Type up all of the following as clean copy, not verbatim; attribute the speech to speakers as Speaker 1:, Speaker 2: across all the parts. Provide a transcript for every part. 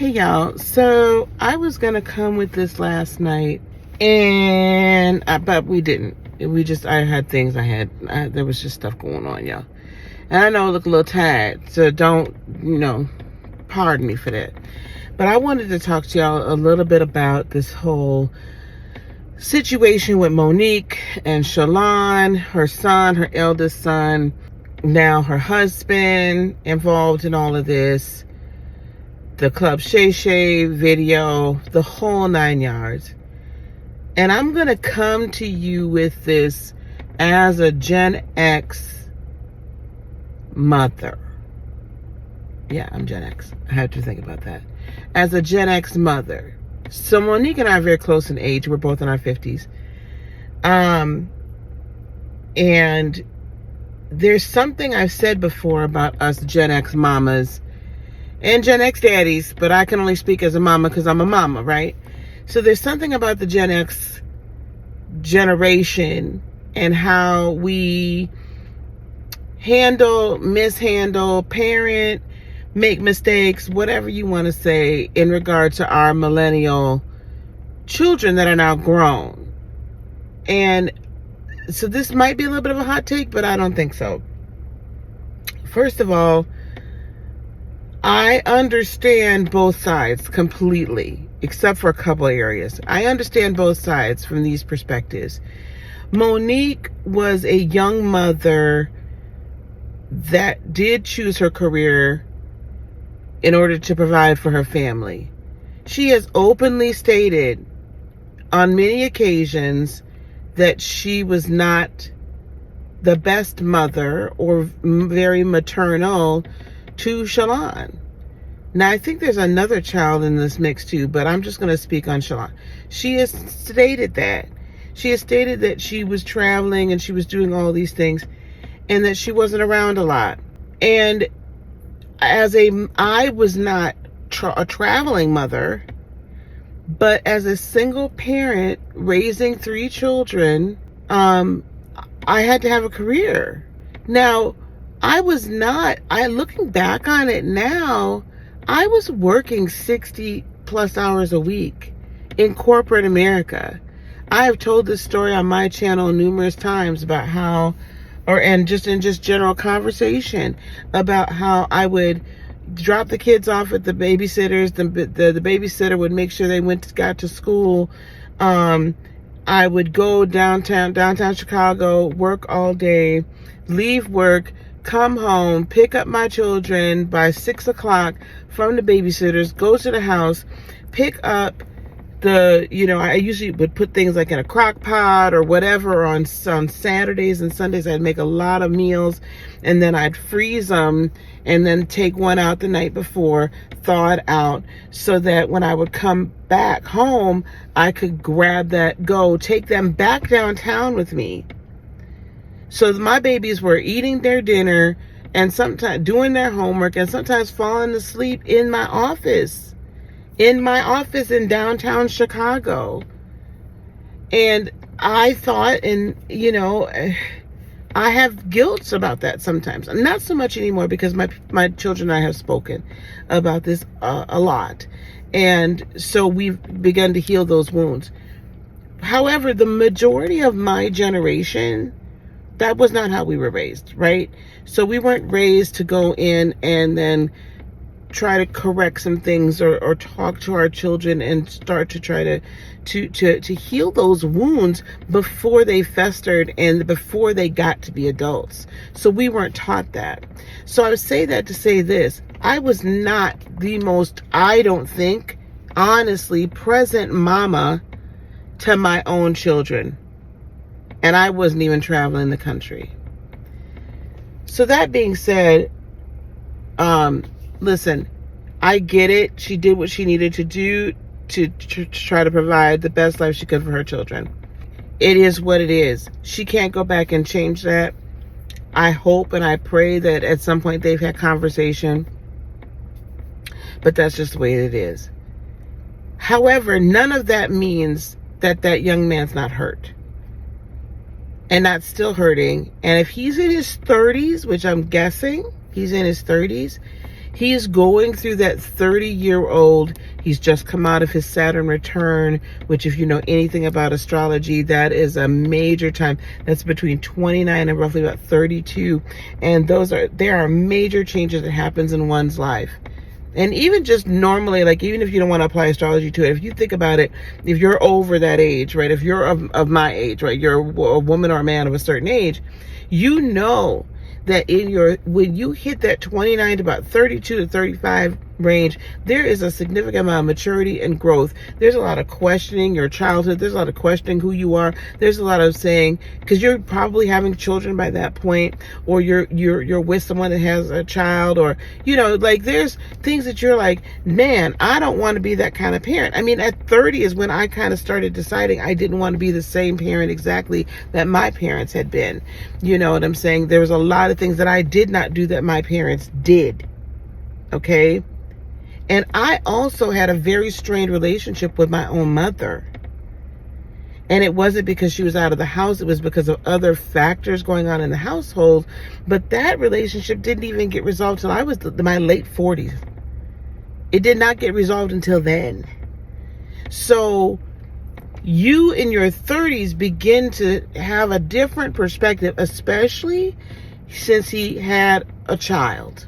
Speaker 1: Hey y'all, so I was gonna come with this last night, and but we didn't. I had things there was just stuff going on, y'all. And I know I look a little tired, so don't, pardon me for that. But I wanted to talk to y'all a little bit about this whole situation with Monique and Shalon, her son, her eldest son, now her husband involved in all of this. The Club Shay Shay video, the whole 9 yards. And I'm going to come to you with this as a Gen X mother. Yeah, I'm Gen X. I had to think about that. As a Gen X mother. So Monique and I are very close in age. We're both in our 50s. And there's something I've said before about us Gen X mamas and Gen X daddies, but I can only speak as a mama because I'm a mama, right? So there's something about the Gen X generation and how we mishandle, parent, make mistakes, whatever you want to say, in regard to our millennial children that are now grown. And so this might be a little bit of a hot take, but I don't think so. First of all, I understand both sides completely, except for a couple areas. I understand both sides from these perspectives. Monique was a young mother that did choose her career in order to provide for her family. She has openly stated on many occasions that she was not the best mother or very maternal to Shalon. Now, I think there's another child in this mix too, but I'm just going to speak on Shalon. She has stated that. She has stated that she was traveling and she was doing all these things and that she wasn't around a lot. And I was not a traveling mother, but as a single parent raising 3 children, I had to have a career. Now, looking back on it now, I was working 60 plus hours a week in corporate America. I have told this story on my channel numerous times about how, in just general conversation about how I would drop the kids off at the babysitters. The babysitter would make sure they got to school. I would go downtown Chicago, work all day, leave work, come home, pick up my children by 6 o'clock from the babysitters, go to the house, pick up I usually would put things like in a crock pot or whatever on Saturdays and Sundays. I'd make a lot of meals and then I'd freeze them and then take one out the night before, thaw it out, so that when I would come back home, I could take them back downtown with me. So my babies were eating their dinner and sometimes doing their homework and sometimes falling asleep in my office in downtown Chicago. And I thought, I have guilt about that sometimes. Not so much anymore because my children and I have spoken about this a lot. And so we've begun to heal those wounds. However, the majority of my generation, that was not how we were raised, right? So we weren't raised to go in and then try to correct some things or talk to our children and start to try to heal those wounds before they festered and before they got to be adults. So we weren't taught that. So I would say that to say this: I was not the most, I don't think, honestly, present mama to my own children. And I wasn't even traveling the country. So that being said, listen, I get it. She did what she needed to do to try to provide the best life she could for her children. It is what it is. She can't go back and change that. I hope and I pray that at some point they've had conversation. But that's just the way it is. However, none of that means that young man's not hurt. And not still hurting. And if he's in his 30s, which I'm guessing he's in his 30s, He is going through that 30-year-old. He's just come out of his Saturn return, which if you know anything about astrology, that is a major time. That's between 29 and roughly about 32. And there are major changes that happens in one's life. And even just normally, like even if you don't want to apply astrology to it, if you think about it, if you're over that age, right? If you're of my age, right? You're a woman or a man of a certain age, you know that when you hit that 29 to about 32 to 35 range, there is a significant amount of maturity and growth. There's a lot of questioning your childhood. There's a lot of questioning who you are. There's a lot of saying, because you're probably having children by that point, or you're with someone that has a child, or like there's things that you're like, man, I don't want to be that kind of parent. I mean, at 30 is when I kind of started deciding I didn't want to be the same parent exactly that my parents had been. You know what I'm saying? There was a lot of things that I did not do that my parents did. Okay? And I also had a very strained relationship with my own mother. And it wasn't because she was out of the house. It was because of other factors going on in the household. But that relationship didn't even get resolved till I was in my late 40s. It did not get resolved until then. So you in your 30s begin to have a different perspective, especially since he had a child.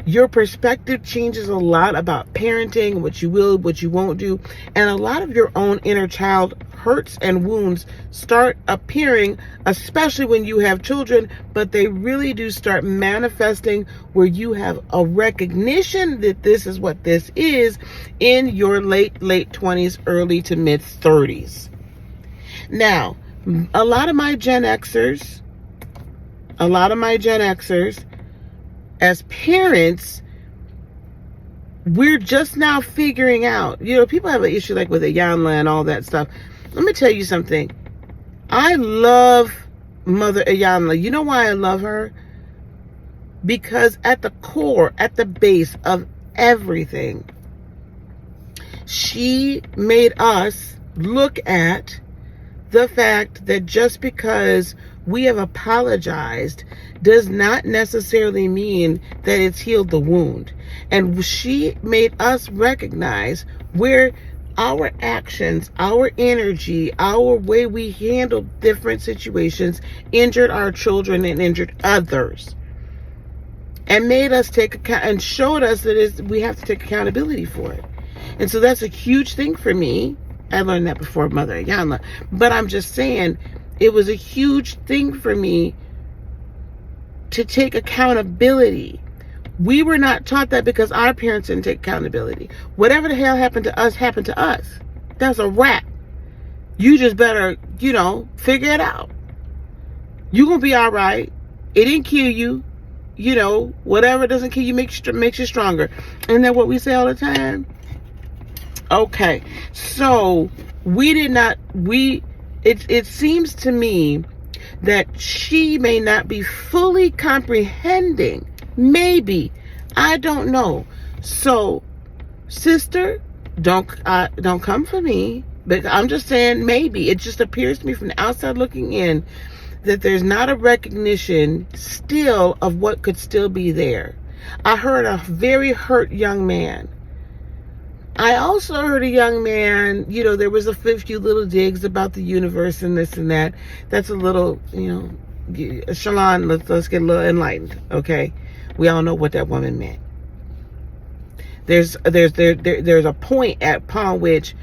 Speaker 1: Your perspective changes a lot about parenting, what you will, what you won't do. And a lot of your own inner child hurts and wounds start appearing, especially when you have children, but they really do start manifesting where you have a recognition that this is what this is in your late 20s, early to mid 30s. Now, a lot of my Gen Xers, as parents, we're just now figuring out, people have an issue like with Ayanla and all that stuff. Let me tell you something. I love Mother Ayanla. You know why I love her? Because at the core, at the base of everything, she made us look at the fact that just because we have apologized does not necessarily mean that it's healed the wound. And she made us recognize where our actions, our energy, our way we handle different situations injured our children and injured others. And made us take account and showed us that we have to take accountability for it. And so that's a huge thing for me. I learned that before Mother Ayanla. But I'm just saying, it was a huge thing for me to take accountability. We were not taught that because our parents didn't take accountability. Whatever the hell happened to us happened to us. That's a wrap. You just better, figure it out. You're going to be all right. It didn't kill you. Whatever doesn't kill you makes you stronger. Isn't that what we say all the time? Okay. So it seems to me that she may not be fully comprehending. Maybe. I don't know. So, sister, don't come for me. But I'm just saying maybe. It just appears to me from the outside looking in that there's not a recognition still of what could still be there. I heard a very hurt young man. I also heard a young man, there was a few little digs about the universe and this and that. That's a little, Shalon, let's get a little enlightened, okay? We all know what that woman meant. There's a point upon which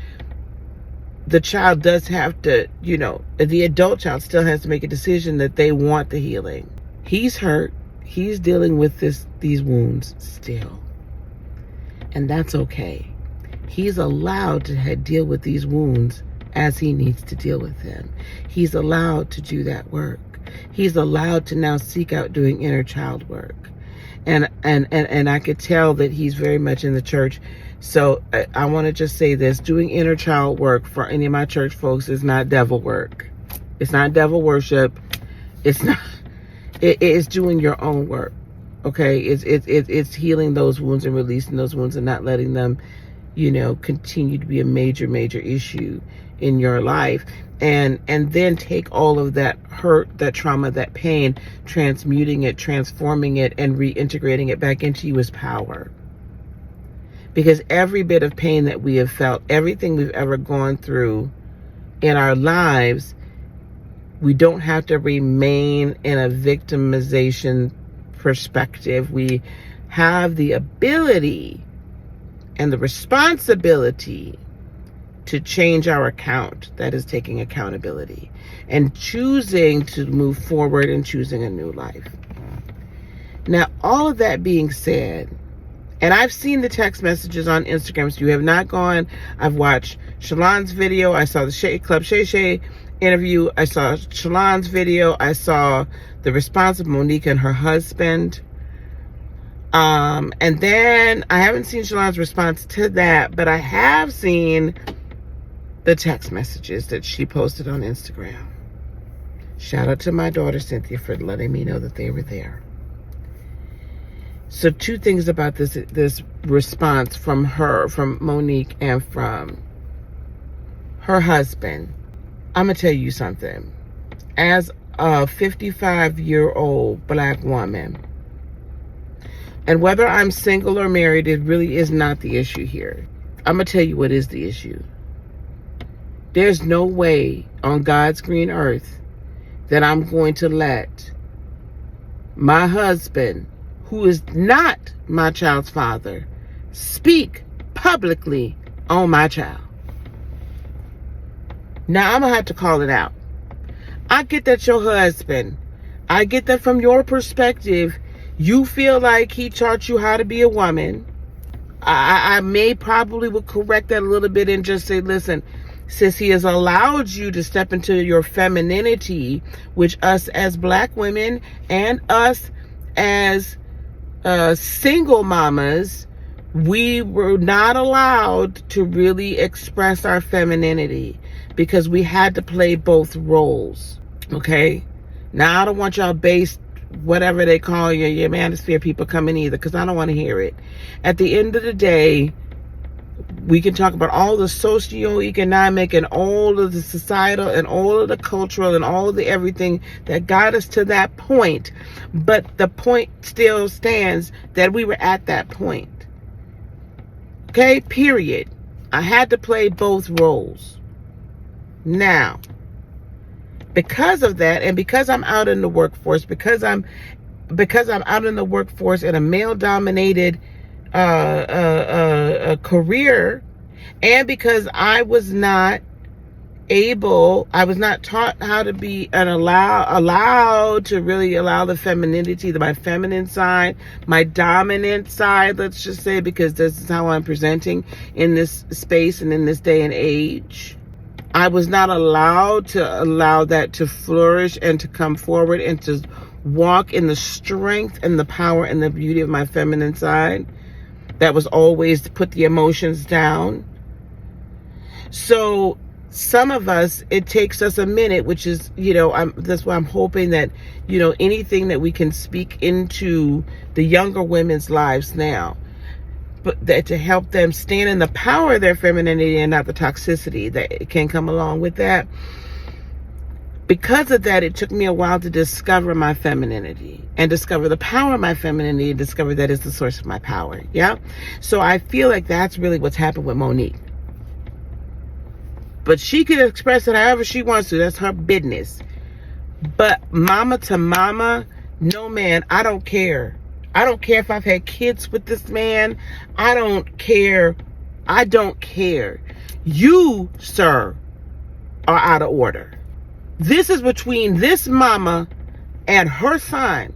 Speaker 1: the child does have to, the adult child still has to make a decision that they want the healing. He's hurt. He's dealing with these wounds still. And that's okay. He's allowed to deal with these wounds as he needs to deal with them. He's allowed to do that work. He's allowed to now seek out doing inner child work. And I could tell that he's very much in the church. So I want to just say this. Doing inner child work for any of my church folks is not devil work. It's not devil worship. It's not. It is doing your own work. Okay? It's healing those wounds and releasing those wounds and not letting them continue to be a major, major issue in your life. And then take all of that hurt, that trauma, that pain, transmuting it, transforming it, and reintegrating it back into you as power. Because every bit of pain that we have felt, everything we've ever gone through in our lives, we don't have to remain in a victimization perspective. We have the ability and the responsibility to change our account. That is taking accountability and choosing to move forward and choosing a new life. Now, all of that being said, and I've seen the text messages on Instagram, so you have not gone. I've watched Shalon's video. I saw the Club Shay Shay interview. I saw Shalon's video. I saw the response of Monique and her husband. And then I haven't seen Shalon's response to that, but I have seen the text messages that she posted on Instagram. Shout out to my daughter Cynthia for letting me know that they were there. So two things about this response from her, from Monique, and from her husband. I'm gonna tell you something. As a 55-year-old Black woman, and whether I'm single or married, it really is not the issue here. I'm gonna tell you what is the issue. There's no way on God's green earth that I'm going to let my husband, who is not my child's father, speak publicly on my child. Now, I'm going to have to call it out. I get that your husband, I get that from your perspective, you feel like he taught you how to be a woman. I may probably will correct that a little bit and just say, listen, since he has allowed you to step into your femininity, which us as Black women and us as single mamas, we were not allowed to really express our femininity because we had to play both roles. Okay? Now, I don't want y'all based, whatever they call your manosphere people coming either, because I don't want to hear it. At the end of the day, we can talk about all the socioeconomic and all of the societal and all of the cultural and all of the everything that got us to that point. But the point still stands that we were at that point. Okay, period. I had to play both roles. Now, because of that, and because I'm out in the workforce, because I'm out in the workforce in a male-dominated career, and because I was not taught how to be allowed to really allow the femininity, my feminine side, my dominant side, let's just say, because this is how I'm presenting in this space and in this day and age. I was not allowed to allow that to flourish and to come forward and to walk in the strength and the power and the beauty of my feminine side. That was always to put the emotions down. So some of us, it takes us a minute, which is, that's why I'm hoping that, anything that we can speak into the younger women's lives now, but that to help them stand in the power of their femininity and not the toxicity that can come along with that. Because of that, it took me a while to discover my femininity and discover the power of my femininity and discover that is the source of my power. Yeah. So I feel like that's really what's happened with Monique. But she can express it however she wants to. That's her business. But mama to mama, no, man, I don't care. I don't care if I've had kids with this man. I don't care. I don't care. You, sir, are out of order. This is between this mama and her son.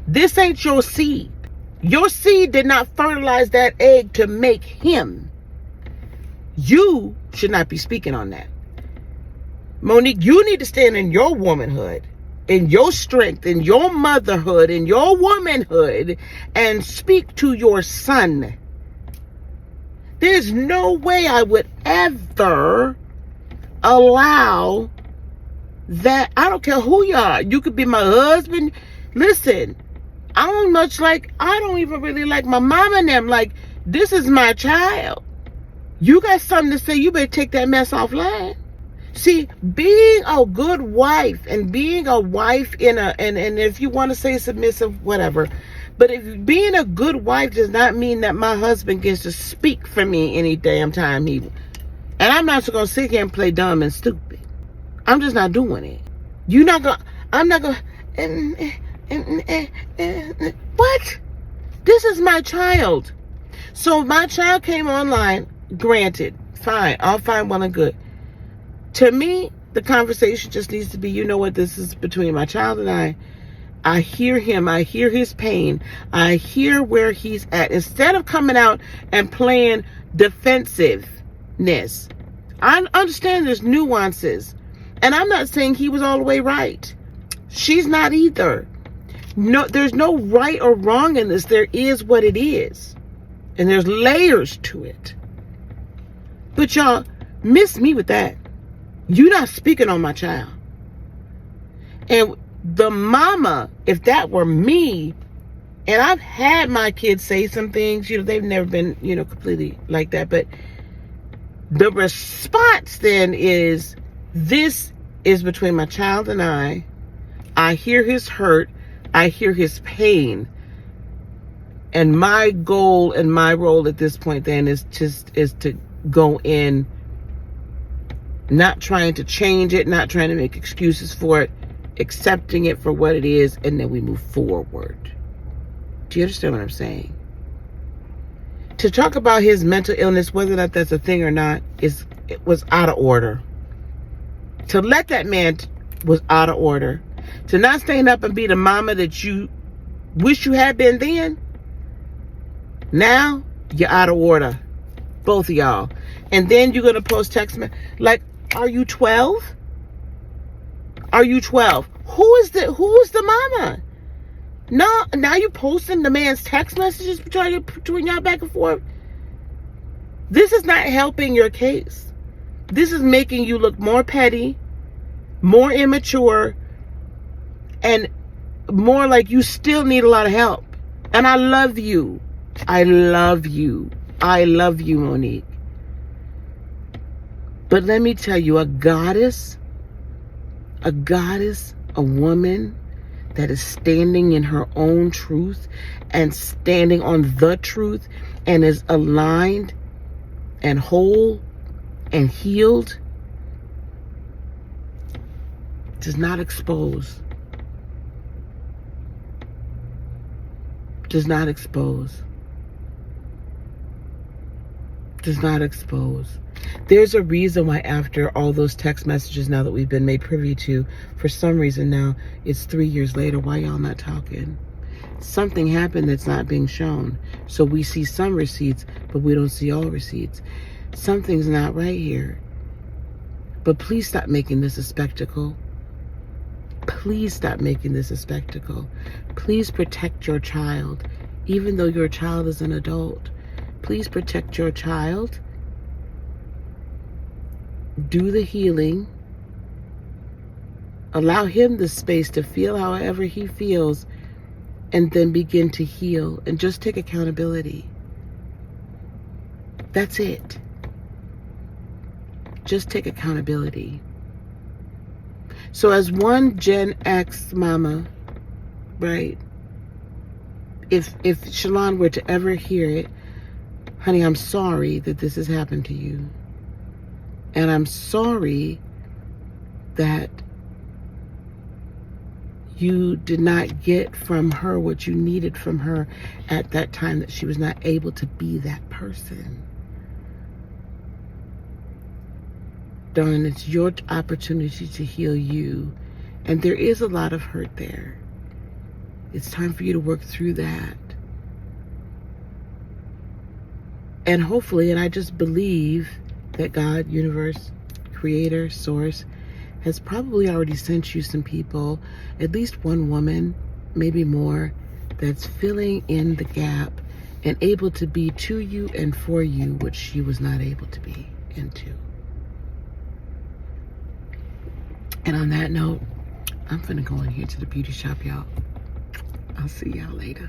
Speaker 1: This ain't your seed. Your seed did not fertilize that egg to make him. You should not be speaking on that. Monique, you need to stand in your womanhood, in your strength, in your motherhood, in your womanhood, and speak to your son. There's no way I would ever allow that. I don't care who you are. You could be my husband. Listen, I don't even really like my mom and them. Like, this is my child. You got something to say, you better take that mess offline. See, being a good wife and being a wife in a, and if you want to say submissive, whatever. But if being a good wife does not mean that my husband gets to speak for me any damn time he, and I'm not just going to sit here and play dumb and stupid. I'm just not doing it. You're not going, I'm not going, what? This is my child. So my child came online, granted, fine, all fine, well and good. To me, the conversation just needs to be, you know what, this is between my child and I. I hear him. I hear his pain. I hear where he's at. Instead of coming out and playing defensiveness, I understand there's nuances. And I'm not saying he was all the way right. She's not either. No, there's no right or wrong in this. There is what it is. And there's layers to it. But y'all, miss me with that. You're not speaking on my child. And the mama, if that were me, and I've had my kids say some things, you know, they've never been, you know, completely like that. But the response then is, this is between my child and I. I hear his hurt. I hear his pain. And my goal and my role at this point then is to go in, not trying to change it, not trying to make excuses for it, accepting it for what it is, and then we move forward. Do you understand what I'm saying? To talk about his mental illness, whether or not that's a thing or not, it was out of order. To let that man was out of order. To not stand up and be the mama that you wish you had been then, now you're out of order. Both of y'all. And then you're going to post text me like, are you 12? Are you 12? Who is the mama? No, now you posting the man's text messages between y'all back and forth. This is not helping your case. This is making you look more petty, more immature, and more like you still need a lot of help. And I love you. I love you. I love you, Monique. But let me tell you, a goddess, a woman that is standing in her own truth and standing on the truth and is aligned and whole and healed, does not expose. Does not expose. Does not expose. There's a reason why after all those text messages now that we've been made privy to, for some reason now, it's 3 years later, why y'all not talking? Something happened that's not being shown. So we see some receipts, but we don't see all receipts. Something's not right here. But please stop making this a spectacle. Please stop making this a spectacle. Please protect your child, even though your child is an adult. Please protect your child. Do the healing. Allow him the space to feel however he feels, and then begin to heal and just take accountability. That's it. Just take accountability. So as one Gen X mama, right? If Shalon were to ever hear it, honey, I'm sorry that this has happened to you. And I'm sorry that you did not get from her what you needed from her at that time, that she was not able to be that person. Darling, it's your opportunity to heal you. And there is a lot of hurt there. It's time for you to work through that. And hopefully, and I just believe that God, universe, creator, source, has probably already sent you some people, at least one woman, maybe more, that's filling in the gap and able to be to you and for you what she was not able to be into. And on that note, I'm finna go in here to the beauty shop, y'all. I'll see y'all later.